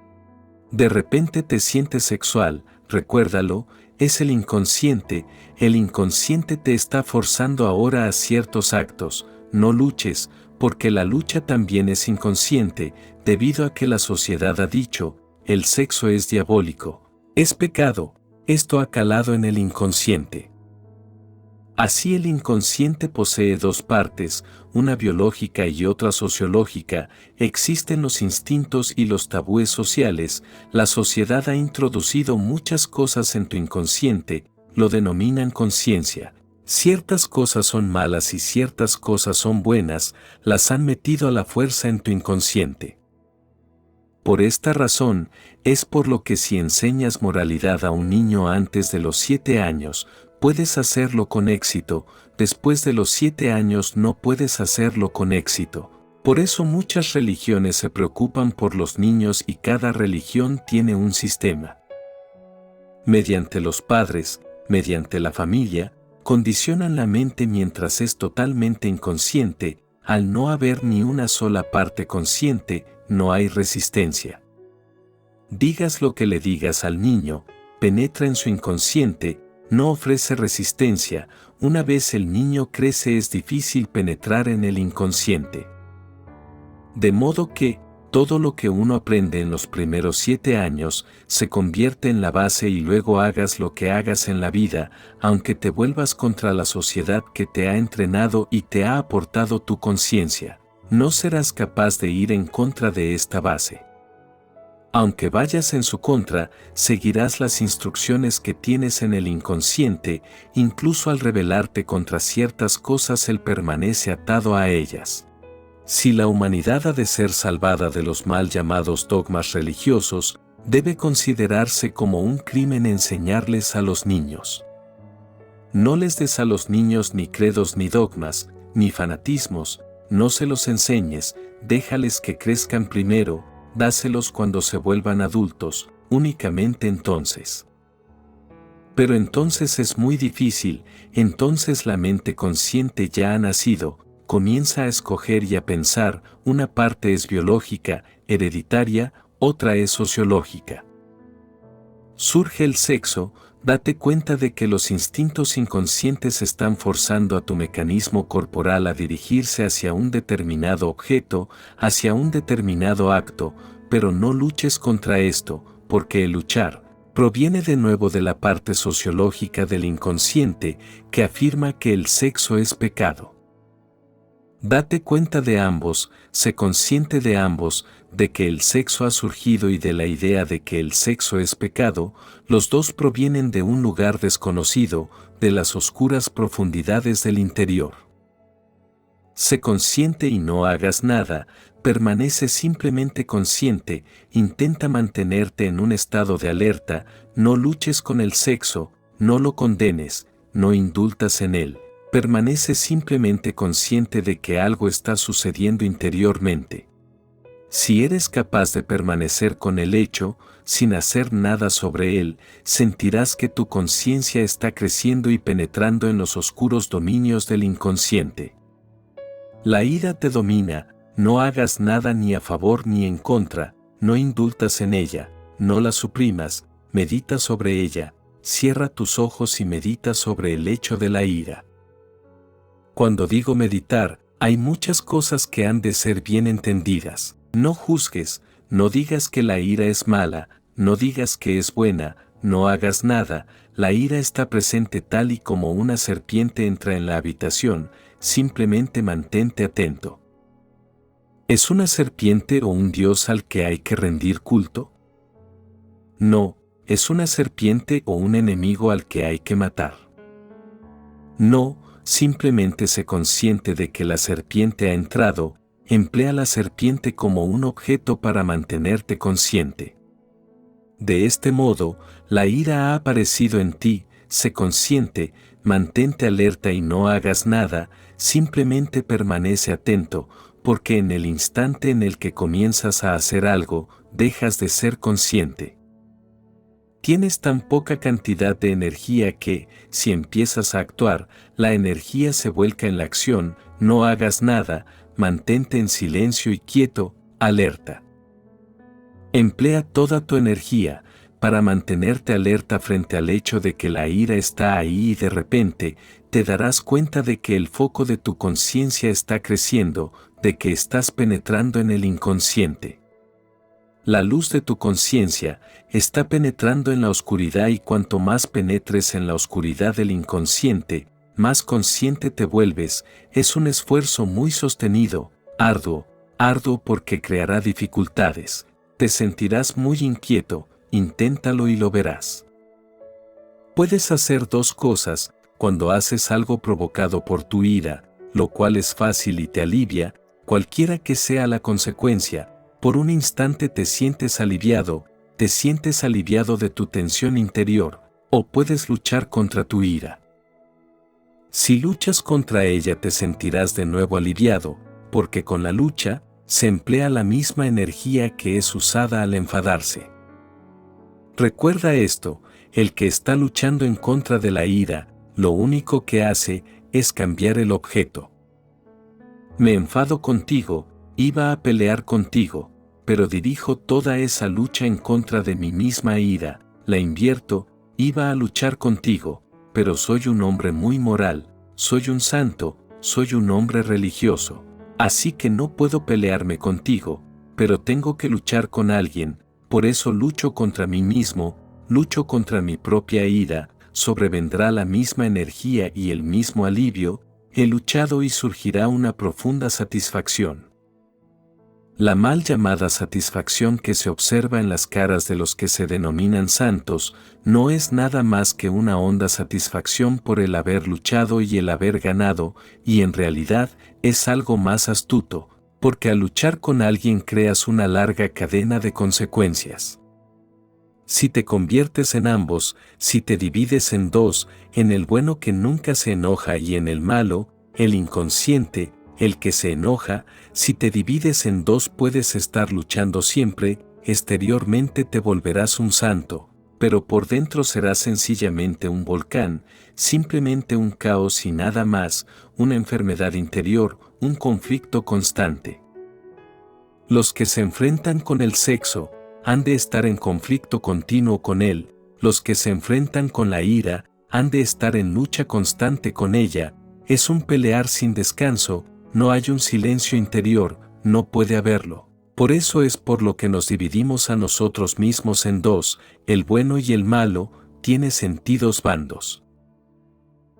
De repente te sientes sexual, recuérdalo, es el inconsciente te está forzando ahora a ciertos actos. No luches, porque la lucha también es inconsciente, debido a que la sociedad ha dicho, el sexo es diabólico, es pecado, Esto ha calado en el inconsciente. Así el inconsciente posee dos partes, una biológica y otra sociológica. Existen los instintos y los tabúes sociales. La sociedad ha introducido muchas cosas en tu inconsciente, lo denominan conciencia. Ciertas cosas son malas y ciertas cosas son buenas, las han metido a la fuerza en tu inconsciente. Por esta razón, es por lo que si enseñas moralidad a un niño antes de los 7 años, puedes hacerlo con éxito, después de los 7 años no puedes hacerlo con éxito. Por eso muchas religiones se preocupan por los niños y cada religión tiene un sistema. Mediante los padres, mediante la familia, condicionan la mente mientras es totalmente inconsciente. Al no haber ni una sola parte consciente, no hay resistencia. Digas lo que le digas al niño, penetra en su inconsciente, no ofrece resistencia. Una vez el niño crece es difícil penetrar en el inconsciente. De modo que, todo lo que uno aprende en los primeros 7 años se convierte en la base y luego hagas lo que hagas en la vida, aunque te vuelvas contra la sociedad que te ha entrenado y te ha aportado tu conciencia, no serás capaz de ir en contra de esta base. Aunque vayas en su contra, seguirás las instrucciones que tienes en el inconsciente, incluso al rebelarte contra ciertas cosas él permanece atado a ellas. Si la humanidad ha de ser salvada de los mal llamados dogmas religiosos, debe considerarse como un crimen enseñarles a los niños. No les des a los niños ni credos ni dogmas, ni fanatismos, no se los enseñes, déjales que crezcan primero, dáselos cuando se vuelvan adultos, únicamente entonces. Pero entonces es muy difícil, entonces la mente consciente ya ha nacido, comienza a escoger y a pensar, una parte es biológica, hereditaria, otra es sociológica. Surge el sexo, date cuenta de que los instintos inconscientes están forzando a tu mecanismo corporal a dirigirse hacia un determinado objeto, hacia un determinado acto, pero no luches contra esto, porque el luchar proviene de nuevo de la parte sociológica del inconsciente que afirma que el sexo es pecado. Date cuenta de ambos, sé consciente de ambos, de que el sexo ha surgido y de la idea de que el sexo es pecado, los dos provienen de un lugar desconocido, de las oscuras profundidades del interior. Sé consciente y no hagas nada, permanece simplemente consciente, intenta mantenerte en un estado de alerta, no luches con el sexo, no lo condenes, no indultas en él. Permanece simplemente consciente de que algo está sucediendo interiormente. Si eres capaz de permanecer con el hecho, sin hacer nada sobre él, sentirás que tu conciencia está creciendo y penetrando en los oscuros dominios del inconsciente. La ira te domina, no hagas nada ni a favor ni en contra, no indultas en ella, no la suprimas, medita sobre ella, cierra tus ojos y medita sobre el hecho de la ira. Cuando digo meditar, hay muchas cosas que han de ser bien entendidas. No juzgues, no digas que la ira es mala, no digas que es buena, no hagas nada, la ira está presente tal y como una serpiente entra en la habitación, simplemente mantente atento. ¿Es una serpiente o un dios al que hay que rendir culto? No, es una serpiente o un enemigo al que hay que matar. No, simplemente sé consciente de que la serpiente ha entrado, emplea la serpiente como un objeto para mantenerte consciente. De este modo, la ira ha aparecido en ti, sé consciente, mantente alerta y no hagas nada, simplemente permanece atento, porque en el instante en el que comienzas a hacer algo, dejas de ser consciente. Tienes tan poca cantidad de energía que, si empiezas a actuar, la energía se vuelca en la acción, no hagas nada, mantente en silencio y quieto, alerta. Emplea toda tu energía para mantenerte alerta frente al hecho de que la ira está ahí y de repente te darás cuenta de que el foco de tu conciencia está creciendo, de que estás penetrando en el inconsciente. La luz de tu conciencia está penetrando en la oscuridad y cuanto más penetres en la oscuridad del inconsciente, más consciente te vuelves. Es un esfuerzo muy sostenido, arduo porque creará dificultades. Te sentirás muy inquieto, inténtalo y lo verás. Puedes hacer dos cosas cuando haces algo provocado por tu ira, lo cual es fácil y te alivia, cualquiera que sea la consecuencia. Por un instante te sientes aliviado de tu tensión interior, o puedes luchar contra tu ira. Si luchas contra ella te sentirás de nuevo aliviado, porque con la lucha, se emplea la misma energía que es usada al enfadarse. Recuerda esto, el que está luchando en contra de la ira, lo único que hace es cambiar el objeto. Me enfado contigo, iba a pelear contigo, pero dirijo toda esa lucha en contra de mi misma ira, la invierto, iba a luchar contigo, pero soy un hombre muy moral, soy un santo, soy un hombre religioso, así que no puedo pelearme contigo, pero tengo que luchar con alguien, por eso lucho contra mí mismo, lucho contra mi propia ira, sobrevendrá la misma energía y el mismo alivio, he luchado y surgirá una profunda satisfacción. La mal llamada satisfacción que se observa en las caras de los que se denominan santos, no es nada más que una honda satisfacción por el haber luchado y el haber ganado, y en realidad es algo más astuto, porque al luchar con alguien creas una larga cadena de consecuencias. Si te conviertes en ambos, si te divides en dos, en el bueno que nunca se enoja y en el malo, el inconsciente, el que se enoja, si te divides en dos puedes estar luchando siempre, exteriormente te volverás un santo, pero por dentro serás sencillamente un volcán, simplemente un caos y nada más, una enfermedad interior, un conflicto constante. Los que se enfrentan con el sexo, han de estar en conflicto continuo con él, los que se enfrentan con la ira, han de estar en lucha constante con ella, es un pelear sin descanso, no hay un silencio interior, no puede haberlo. Por eso es por lo que nos dividimos a nosotros mismos en dos, el bueno y el malo, tiene sentidos bandos.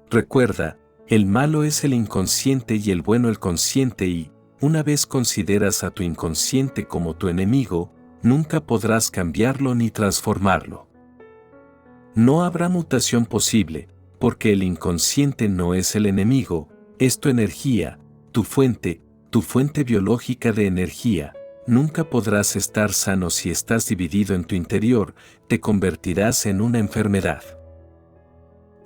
Recuerda, el malo es el inconsciente y el bueno el consciente y, una vez consideras a tu inconsciente como tu enemigo, nunca podrás cambiarlo ni transformarlo. No habrá mutación posible, porque el inconsciente no es el enemigo, es tu energía, tu fuente biológica de energía. Nunca podrás estar sano si estás dividido en tu interior, te convertirás en una enfermedad.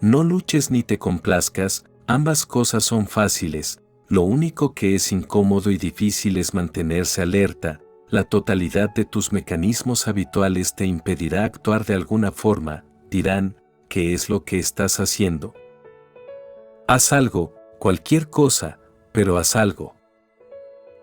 No luches ni te complazcas, ambas cosas son fáciles, lo único que es incómodo y difícil es mantenerse alerta, la totalidad de tus mecanismos habituales te impedirá actuar de alguna forma, dirán, ¿qué es lo que estás haciendo? Haz algo, cualquier cosa, pero haz algo.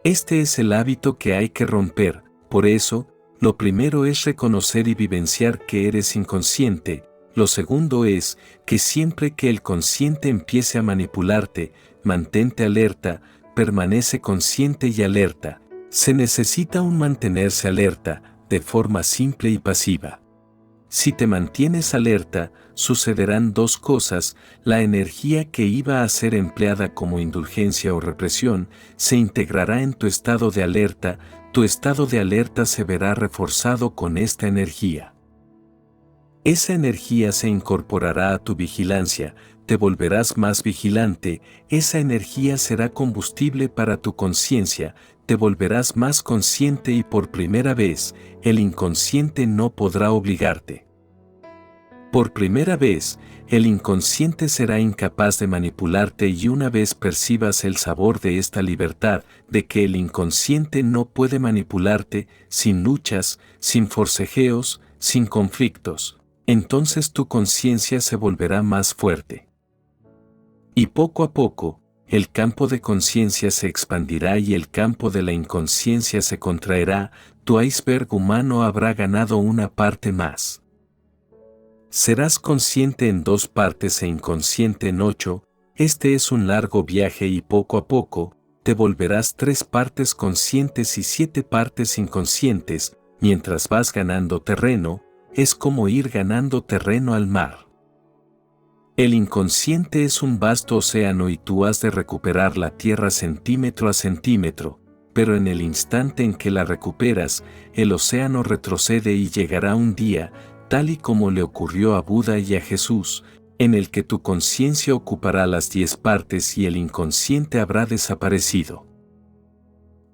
Este es el hábito que hay que romper, por eso, lo primero es reconocer y vivenciar que eres inconsciente, lo segundo es que siempre que el consciente empiece a manipularte, mantente alerta, permanece consciente y alerta. Se necesita un mantenerse alerta, de forma simple y pasiva. Si te mantienes alerta, sucederán dos cosas, la energía que iba a ser empleada como indulgencia o represión, se integrará en tu estado de alerta, tu estado de alerta se verá reforzado con esta energía. Esa energía se incorporará a tu vigilancia, te volverás más vigilante, esa energía será combustible para tu conciencia, te volverás más consciente y por primera vez, el inconsciente no podrá obligarte. Por primera vez, el inconsciente será incapaz de manipularte y una vez percibas el sabor de esta libertad, de que el inconsciente no puede manipularte, sin luchas, sin forcejeos, sin conflictos, entonces tu conciencia se volverá más fuerte. Y poco a poco, el campo de conciencia se expandirá y el campo de la inconsciencia se contraerá, tu iceberg humano habrá ganado una parte más. Serás consciente en 2 partes e inconsciente en 8, este es un largo viaje y poco a poco, te volverás 3 partes conscientes y 7 partes inconscientes, mientras vas ganando terreno, es como ir ganando terreno al mar. El inconsciente es un vasto océano y tú has de recuperar la tierra centímetro a centímetro, pero en el instante en que la recuperas, el océano retrocede y llegará un día, tal y como le ocurrió a Buda y a Jesús, en el que tu conciencia ocupará las 10 partes y el inconsciente habrá desaparecido.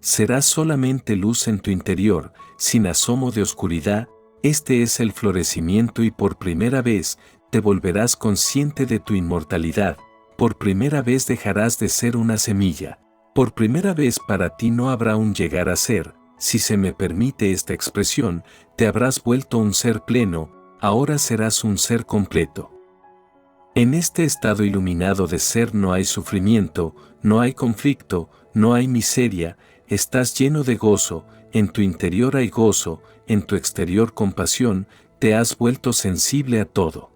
Será solamente luz en tu interior, sin asomo de oscuridad. Este es el florecimiento y por primera vez te volverás consciente de tu inmortalidad, por primera vez dejarás de ser una semilla, por primera vez para ti no habrá un llegar a ser, si se me permite esta expresión, te habrás vuelto un ser pleno, ahora serás un ser completo. En este estado iluminado de ser no hay sufrimiento, no hay conflicto, no hay miseria, estás lleno de gozo, en tu interior hay gozo, en tu exterior compasión, te has vuelto sensible a todo.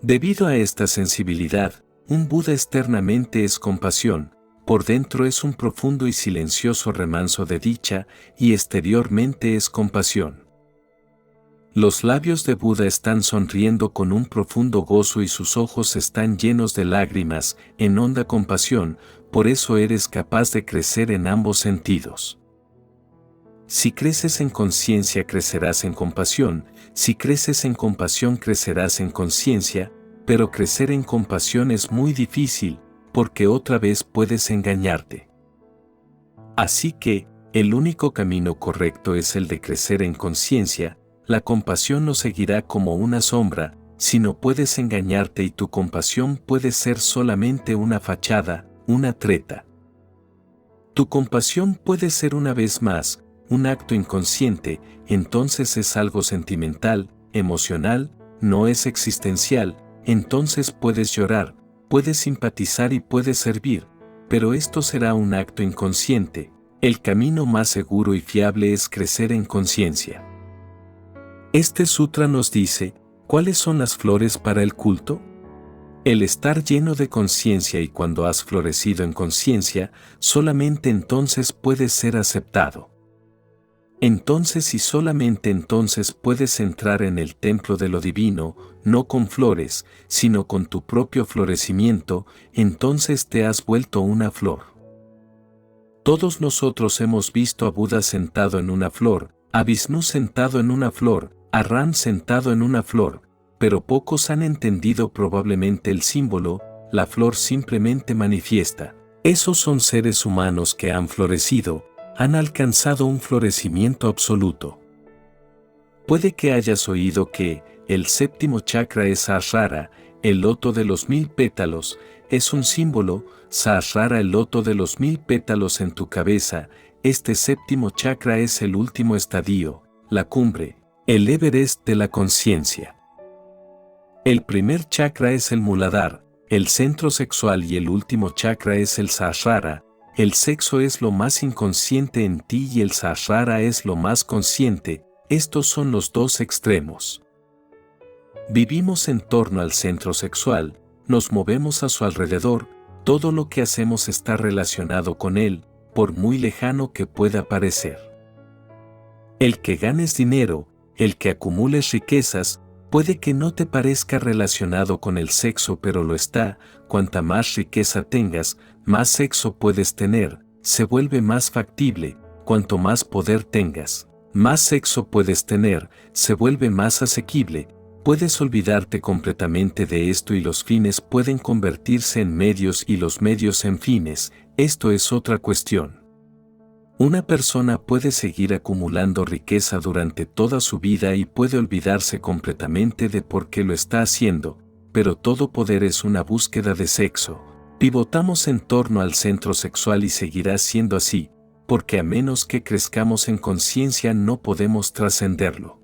Debido a esta sensibilidad, un Buda externamente es compasión, por dentro es un profundo y silencioso remanso de dicha, y exteriormente es compasión. Los labios de Buda están sonriendo con un profundo gozo y sus ojos están llenos de lágrimas, en honda compasión, por eso eres capaz de crecer en ambos sentidos. Si creces en conciencia crecerás en compasión, si creces en compasión crecerás en conciencia, pero crecer en compasión es muy difícil, porque otra vez puedes engañarte. Así que, el único camino correcto es el de crecer en conciencia. La compasión no seguirá como una sombra, sino puedes engañarte y tu compasión puede ser solamente una fachada, una treta. Tu compasión puede ser una vez más, un acto inconsciente, entonces es algo sentimental, emocional, no es existencial, entonces puedes llorar, puedes simpatizar y puedes servir, pero esto será un acto inconsciente. El camino más seguro y fiable es crecer en conciencia. Este sutra nos dice, ¿cuáles son las flores para el culto? El estar lleno de conciencia y cuando has florecido en conciencia, solamente entonces puedes ser aceptado. Entonces y solamente entonces puedes entrar en el templo de lo divino, no con flores, sino con tu propio florecimiento, entonces te has vuelto una flor. Todos nosotros hemos visto a Buda sentado en una flor, a Vishnu sentado en una flor, a Ram sentado en una flor, pero pocos han entendido probablemente el símbolo, la flor simplemente manifiesta. Esos son seres humanos que han florecido, han alcanzado un florecimiento absoluto. Puede que hayas oído que el séptimo chakra es Sahasrara, el loto de los 1000 pétalos, es un símbolo, Sahasrara el loto de los 1000 pétalos en tu cabeza, este séptimo chakra es el último estadio, la cumbre, el Everest de la conciencia. El primer chakra es el Muladhara, el centro sexual y el último chakra es el Sahasrara. El sexo es lo más inconsciente en ti y el Sahasrara es lo más consciente, estos son los dos extremos. Vivimos en torno al centro sexual, nos movemos a su alrededor, todo lo que hacemos está relacionado con él, por muy lejano que pueda parecer. El que ganes dinero, el que acumules riquezas, puede que no te parezca relacionado con el sexo pero lo está, cuanta más riqueza tengas, más sexo puedes tener, se vuelve más factible, cuanto más poder tengas, más sexo puedes tener, se vuelve más asequible, puedes olvidarte completamente de esto y los fines pueden convertirse en medios y los medios en fines, esto es otra cuestión. Una persona puede seguir acumulando riqueza durante toda su vida y puede olvidarse completamente de por qué lo está haciendo, pero todo poder es una búsqueda de sexo. Pivotamos en torno al centro sexual y seguirá siendo así, porque a menos que crezcamos en conciencia no podemos trascenderlo.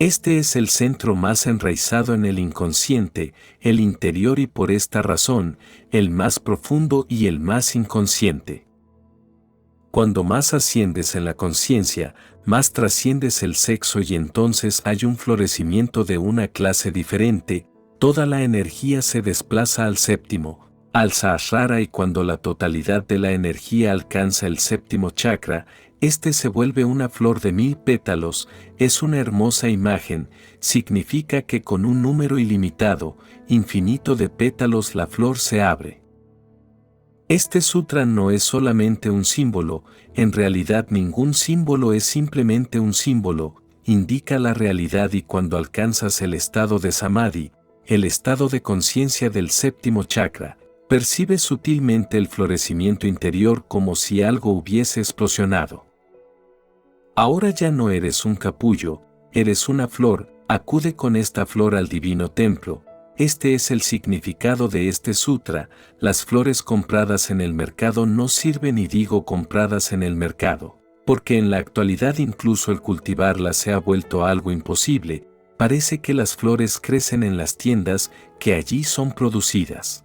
Este es el centro más enraizado en el inconsciente, el interior y por esta razón, el más profundo y el más inconsciente. Cuando más asciendes en la conciencia, más trasciendes el sexo y entonces hay un florecimiento de una clase diferente, toda la energía se desplaza al séptimo, al Sahasrara y cuando la totalidad de la energía alcanza el séptimo chakra, Este se vuelve una flor de 1000 pétalos, es una hermosa imagen, significa que con un número ilimitado, infinito de pétalos la flor se abre. Este sutra no es solamente un símbolo, en realidad ningún símbolo es simplemente un símbolo, indica la realidad y cuando alcanzas el estado de samadhi, el estado de conciencia del séptimo chakra, percibes sutilmente el florecimiento interior como si algo hubiese explosionado. Ahora ya no eres un capullo, eres una flor, acude con esta flor al divino templo. Este es el significado de este sutra, las flores compradas en el mercado no sirven y digo compradas en el mercado, porque en la actualidad incluso el cultivarlas se ha vuelto algo imposible, parece que las flores crecen en las tiendas que allí son producidas.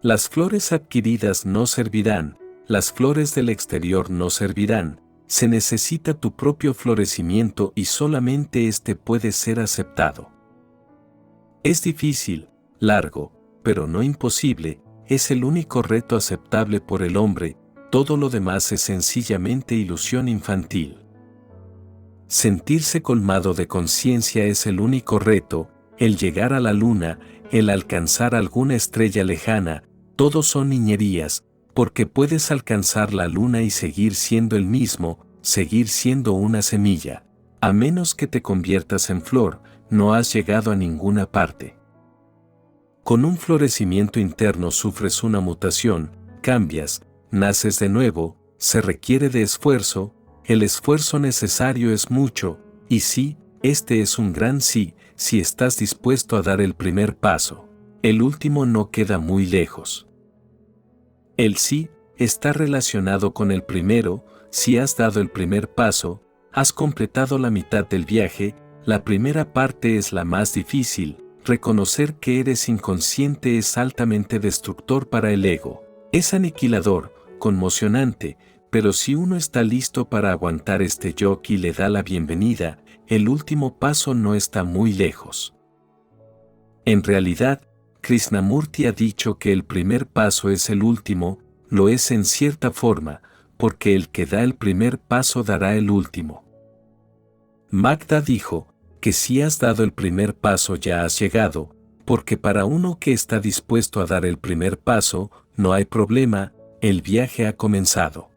Las flores adquiridas no servirán, las flores del exterior no servirán, se necesita tu propio florecimiento y solamente este puede ser aceptado. Es difícil, largo, pero no imposible, es el único reto aceptable por el hombre, todo lo demás es sencillamente ilusión infantil. Sentirse colmado de conciencia es el único reto, el llegar a la luna, el alcanzar alguna estrella lejana, todos son niñerías, porque puedes alcanzar la luna y seguir siendo el mismo, seguir siendo una semilla. A menos que te conviertas en flor, no has llegado a ninguna parte. Con un florecimiento interno sufres una mutación, cambias, naces de nuevo, se requiere de esfuerzo, el esfuerzo necesario es mucho, y sí, este es un gran sí, si estás dispuesto a dar el primer paso. El último no queda muy lejos. El sí está relacionado con el primero, si has dado el primer paso, has completado la mitad del viaje, la primera parte es la más difícil, reconocer que eres inconsciente es altamente destructor para el ego, es aniquilador, conmocionante, pero si uno está listo para aguantar este yoke y le da la bienvenida, el último paso no está muy lejos. En realidad, Krishnamurti ha dicho que el primer paso es el último, lo es en cierta forma, porque el que da el primer paso dará el último. Magda dijo, que si has dado el primer paso ya has llegado, porque para uno que está dispuesto a dar el primer paso, no hay problema, el viaje ha comenzado.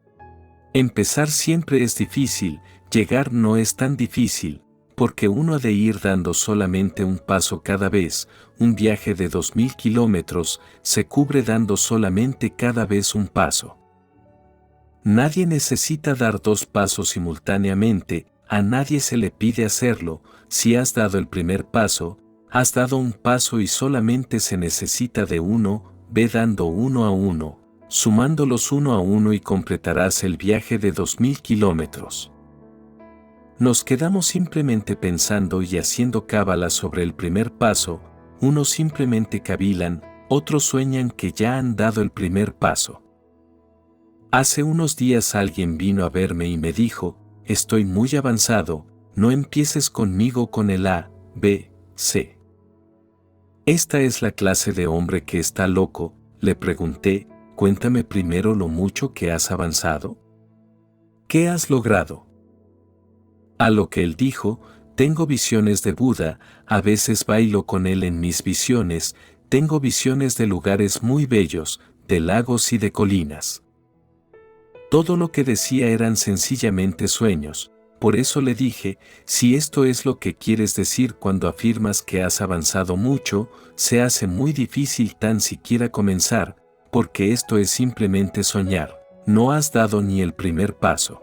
Empezar siempre es difícil, llegar no es tan difícil, porque uno ha de ir dando solamente un paso cada vez, un viaje de 2000 kilómetros se cubre dando solamente cada vez un paso. Nadie necesita dar 2 pasos simultáneamente, a nadie se le pide hacerlo, si has dado el primer paso, has dado un paso y solamente se necesita de uno, ve dando uno a uno, sumándolos uno a uno y completarás el viaje de 2000 kilómetros. Nos quedamos simplemente pensando y haciendo cábala sobre el primer paso, unos simplemente cavilan, otros sueñan que ya han dado el primer paso. Hace unos días alguien vino a verme y me dijo, estoy muy avanzado, no empieces conmigo con el A, B, C. Esta es la clase de hombre que está loco, le pregunté, cuéntame primero lo mucho que has avanzado. ¿Qué has logrado? A lo que él dijo, tengo visiones de Buda, a veces bailo con él en mis visiones, tengo visiones de lugares muy bellos, de lagos y de colinas. Todo lo que decía eran sencillamente sueños, por eso le dije, si esto es lo que quieres decir cuando afirmas que has avanzado mucho, se hace muy difícil tan siquiera comenzar, porque esto es simplemente soñar, no has dado ni el primer paso.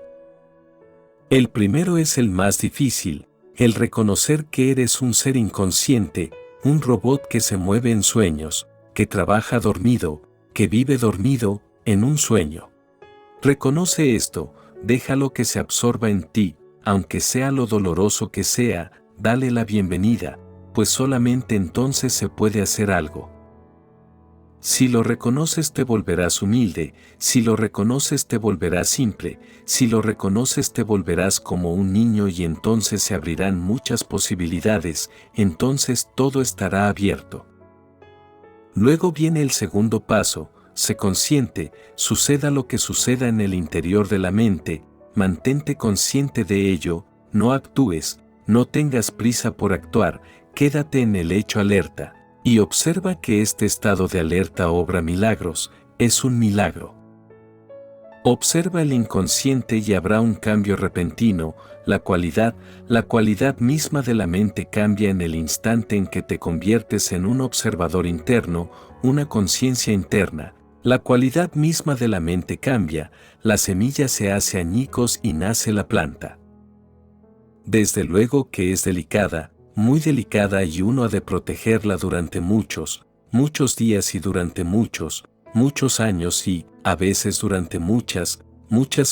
El primero es el más difícil, el reconocer que eres un ser inconsciente, un robot que se mueve en sueños, que trabaja dormido, que vive dormido, en un sueño. Reconoce esto, déjalo que se absorba en ti, aunque sea lo doloroso que sea, dale la bienvenida, pues solamente entonces se puede hacer algo. Si lo reconoces te volverás humilde, si lo reconoces te volverás simple, si lo reconoces te volverás como un niño y entonces se abrirán muchas posibilidades, entonces todo estará abierto. Luego viene el segundo paso, sé consciente, suceda lo que suceda en el interior de la mente, mantente consciente de ello, no actúes, no tengas prisa por actuar, quédate en el hecho alerta, y observa que este estado de alerta obra milagros, es un milagro. Observa el inconsciente y habrá un cambio repentino, la cualidad misma de la mente cambia en el instante en que te conviertes en un observador interno, una conciencia interna. La cualidad misma de la mente cambia, la semilla se hace añicos y nace la planta. Desde luego que es delicada, muy delicada y uno ha de protegerla durante muchos días y durante muchos años y, a veces durante muchas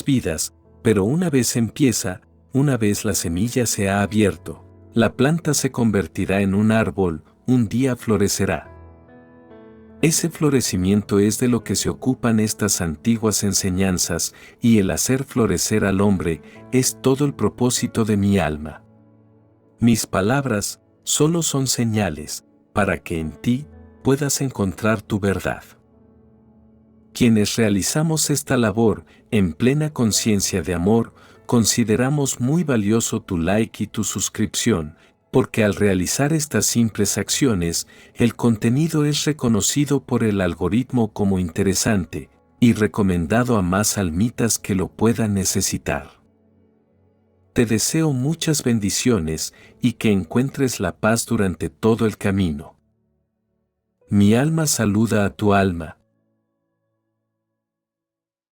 vidas, pero una vez empieza, una vez la semilla se ha abierto, la planta se convertirá en un árbol, un día florecerá. Ese florecimiento es de lo que se ocupan estas antiguas enseñanzas, y el hacer florecer al hombre es todo el propósito de mi alma. Mis palabras solo son señales, para que en ti puedas encontrar tu verdad. Quienes realizamos esta labor en plena conciencia de amor, consideramos muy valioso tu like y tu suscripción, porque al realizar estas simples acciones, el contenido es reconocido por el algoritmo como interesante y recomendado a más almitas que lo puedan necesitar. Te deseo muchas bendiciones y que encuentres la paz durante todo el camino. Mi alma saluda a tu alma,